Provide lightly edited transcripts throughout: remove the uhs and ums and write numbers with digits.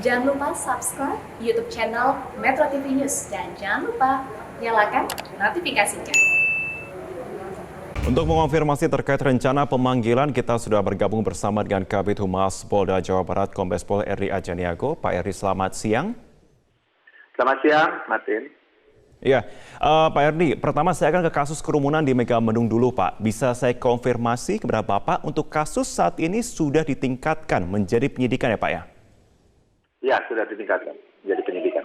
Jangan lupa subscribe YouTube channel Metro TV News dan jangan lupa nyalakan notifikasinya. Untuk mengonfirmasi terkait rencana pemanggilan, kita sudah bergabung bersama dengan Kabid Humas Polda Jawa Barat, Kombes Pol Erri Ajaniago. Pak Erri, selamat siang. Selamat siang, Martin. Iya, Pak Erri, pertama saya akan ke kasus kerumunan di Megamendung dulu, Pak. Bisa saya konfirmasi kepada Bapak untuk kasus saat ini sudah ditingkatkan menjadi penyidikan ya, Pak ya? Ya, sudah ditingkatkan menjadi penyidikan.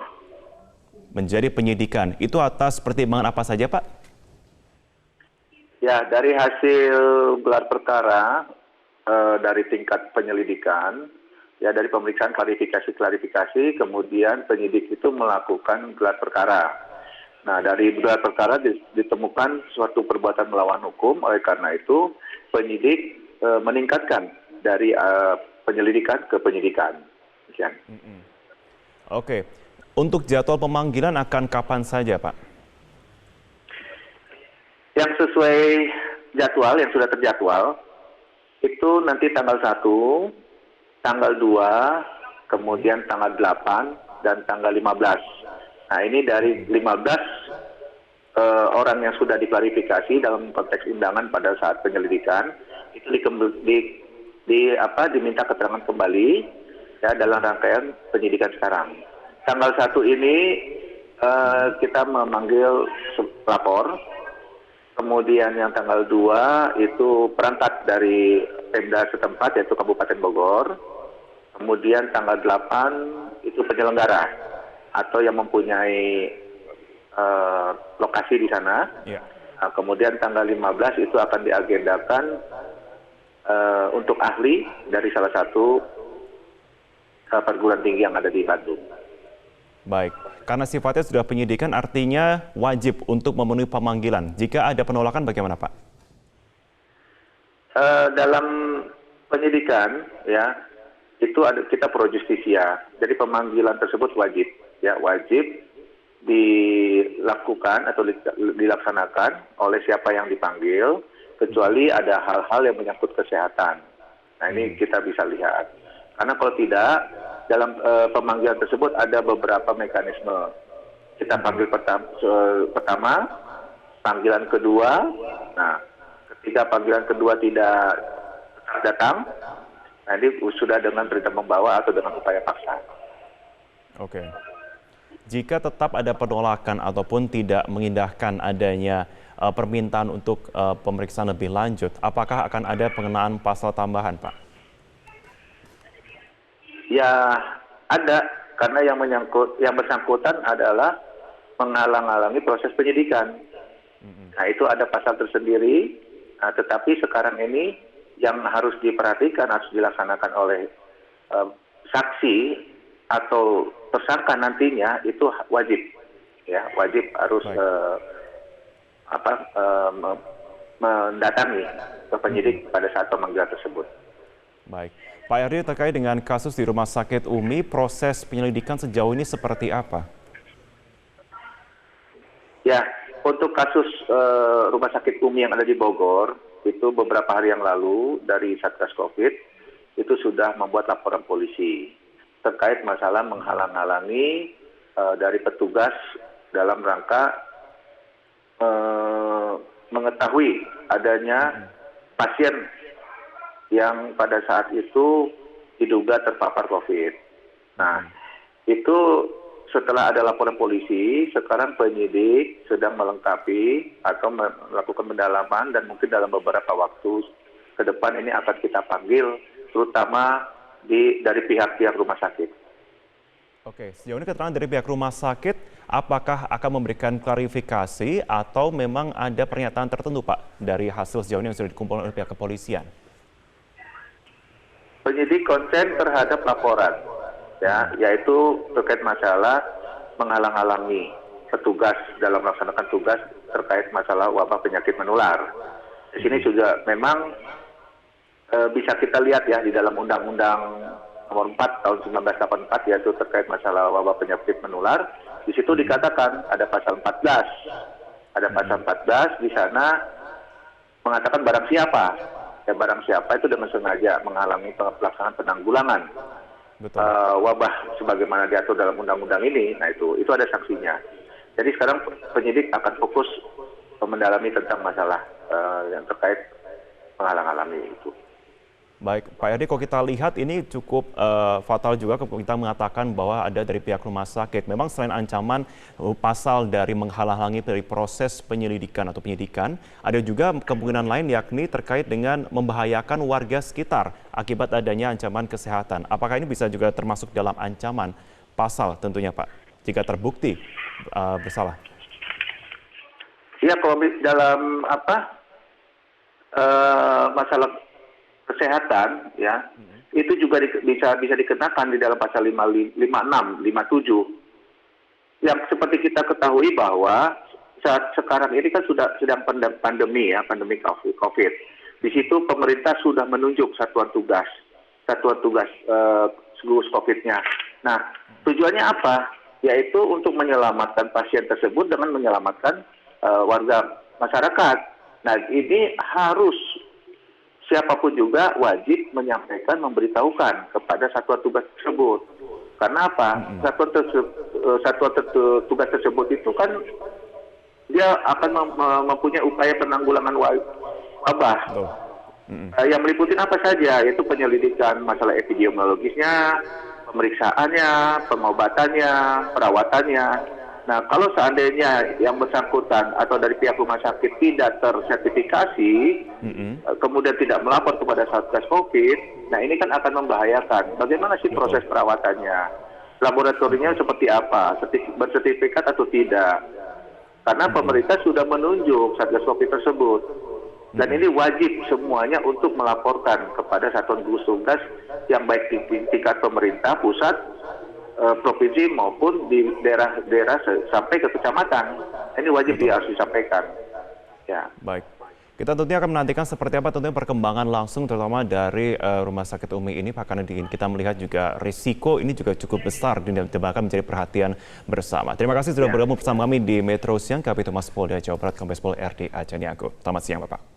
Menjadi penyidikan, itu atas pertimbangan apa saja, Pak? Ya, dari hasil gelar perkara dari tingkat penyelidikan, ya dari pemeriksaan klarifikasi, kemudian penyidik itu melakukan gelar perkara. Nah, dari gelar perkara ditemukan suatu perbuatan melawan hukum, oleh karena itu penyidik meningkatkan dari penyelidikan ke penyidikan. Sekian. Oke, untuk jadwal pemanggilan akan kapan saja, Pak? Yang sesuai jadwal, yang sudah terjadwal, itu nanti tanggal 1, tanggal 2, kemudian tanggal 8, dan tanggal 15. Nah, ini dari 15 orang yang sudah diklarifikasi dalam konteks undangan pada saat penyelidikan, itu diminta keterangan kembali ya dalam rangkaian penyidikan sekarang. Tanggal 1 ini kita memanggil lapor. Kemudian yang tanggal 2 itu perangkat dari Pemda setempat yaitu Kabupaten Bogor. Kemudian tanggal 8 itu penyelenggara atau yang mempunyai lokasi di sana. Ya. Nah, kemudian tanggal 15 itu akan diagendakan untuk ahli dari salah satu perguruan tinggi yang ada di Bandung. Baik, karena sifatnya sudah penyidikan artinya wajib untuk memenuhi pemanggilan. Jika ada penolakan bagaimana, Pak? Dalam penyidikan ya itu kita pro justisia. Jadi pemanggilan tersebut wajib dilakukan atau dilaksanakan oleh siapa yang dipanggil, kecuali ada hal-hal yang menyangkut kesehatan. Nah, ini kita bisa lihat. Karena kalau tidak, dalam pemanggilan tersebut ada beberapa mekanisme. Kita panggil pertama, panggilan kedua. Nah, ketika panggilan kedua tidak datang, nah ini sudah dengan perintah membawa atau dengan upaya paksa. Oke. Jika tetap ada penolakan ataupun tidak mengindahkan adanya permintaan untuk pemeriksaan lebih lanjut, apakah akan ada pengenaan pasal tambahan, Pak? Ya, ada, karena yang bersangkutan adalah menghalang-halangi proses penyidikan. Nah, itu ada pasal tersendiri. Nah, tetapi sekarang ini yang harus diperhatikan, harus dilaksanakan oleh saksi atau tersangka nantinya itu wajib, ya wajib harus mendatangi ke penyidik pada saat pemanggilan tersebut. Baik. Pak Erri, terkait dengan kasus di Rumah Sakit Umi, proses penyelidikan sejauh ini seperti apa? Ya, untuk kasus Rumah Sakit Umi yang ada di Bogor, itu beberapa hari yang lalu dari Satgas Covid, itu sudah membuat laporan polisi terkait masalah menghalang-halangi dari petugas dalam rangka mengetahui adanya pasien yang pada saat itu diduga terpapar COVID. Nah, itu setelah ada laporan polisi, sekarang penyidik sedang melengkapi atau melakukan pendalaman dan mungkin dalam beberapa waktu ke depan ini akan kita panggil, terutama dari pihak-pihak rumah sakit. Oke, sejauh ini keterangan dari pihak rumah sakit, apakah akan memberikan klarifikasi atau memang ada pernyataan tertentu, Pak, dari hasil sejauh ini yang sudah dikumpulkan oleh pihak kepolisian? Penyidik konsen terhadap laporan, ya, yaitu terkait masalah menghalang-halangi petugas dalam melaksanakan tugas terkait masalah wabah penyakit menular. Di sini juga memang bisa kita lihat ya di dalam Undang-Undang Nomor 4 Tahun 1984 yaitu terkait masalah wabah penyakit menular. Di situ dikatakan ada pasal 14. Ada pasal 14 di sana mengatakan barang siapa. Ya barang siapa itu dengan sengaja menghalangi pelaksanaan penanggulangan Betul. wabah sebagaimana diatur dalam undang-undang ini, nah itu ada sanksinya. Jadi sekarang penyidik akan fokus mendalami tentang masalah yang terkait menghalang-halangi itu. Baik, Pak Yadi, kalau kita lihat ini cukup fatal juga kalau kita mengatakan bahwa ada dari pihak rumah sakit. Memang selain ancaman pasal dari menghalang-halangi dari proses penyelidikan atau penyidikan, ada juga kemungkinan lain yakni terkait dengan membahayakan warga sekitar akibat adanya ancaman kesehatan. Apakah ini bisa juga termasuk dalam ancaman pasal tentunya, Pak, jika terbukti bersalah? Iya, kalau dalam masalah kesehatan ya itu juga bisa dikenakan di dalam pasal 56, 57 yang seperti kita ketahui bahwa saat sekarang ini kan sedang pandemi ya, pandemi COVID. Di situ pemerintah sudah menunjuk satuan tugas gugus COVID-nya. Nah, tujuannya apa? Yaitu untuk menyelamatkan pasien tersebut dengan menyelamatkan warga masyarakat. Nah, ini harus siapapun juga wajib menyampaikan, memberitahukan kepada satuan tugas tersebut. Karena apa? Satuan tugas tersebut itu kan dia akan mempunyai upaya penanggulangan wabah. Yang meliputi apa saja, yaitu penyelidikan masalah epidemiologisnya, pemeriksaannya, pengobatannya, perawatannya. Nah, kalau seandainya yang bersangkutan atau dari pihak rumah sakit tidak tersertifikasi, kemudian tidak melapor kepada Satgas COVID, nah ini kan akan membahayakan. Bagaimana sih proses perawatannya? Laboratoriumnya seperti apa? Bersertifikat atau tidak? Karena pemerintah sudah menunjuk Satgas COVID tersebut. Dan ini wajib semuanya untuk melaporkan kepada satuan gugus tugas yang baik di tingkat pemerintah pusat, provinsi maupun di daerah-daerah sampai ke kecamatan. Ini wajib harus disampaikan. Ya. Baik. Kita tentunya akan menantikan seperti apa tentunya perkembangan langsung terutama dari Rumah Sakit Umi ini, Pak, karena kita melihat juga risiko ini juga cukup besar dan bahkan menjadi perhatian bersama. Terima kasih sudah bergabung bersama kami di Metro Siang, Kabid Humas Polda Jawa Barat, Kombes Pol RD Ajaniago. Selamat siang, Bapak.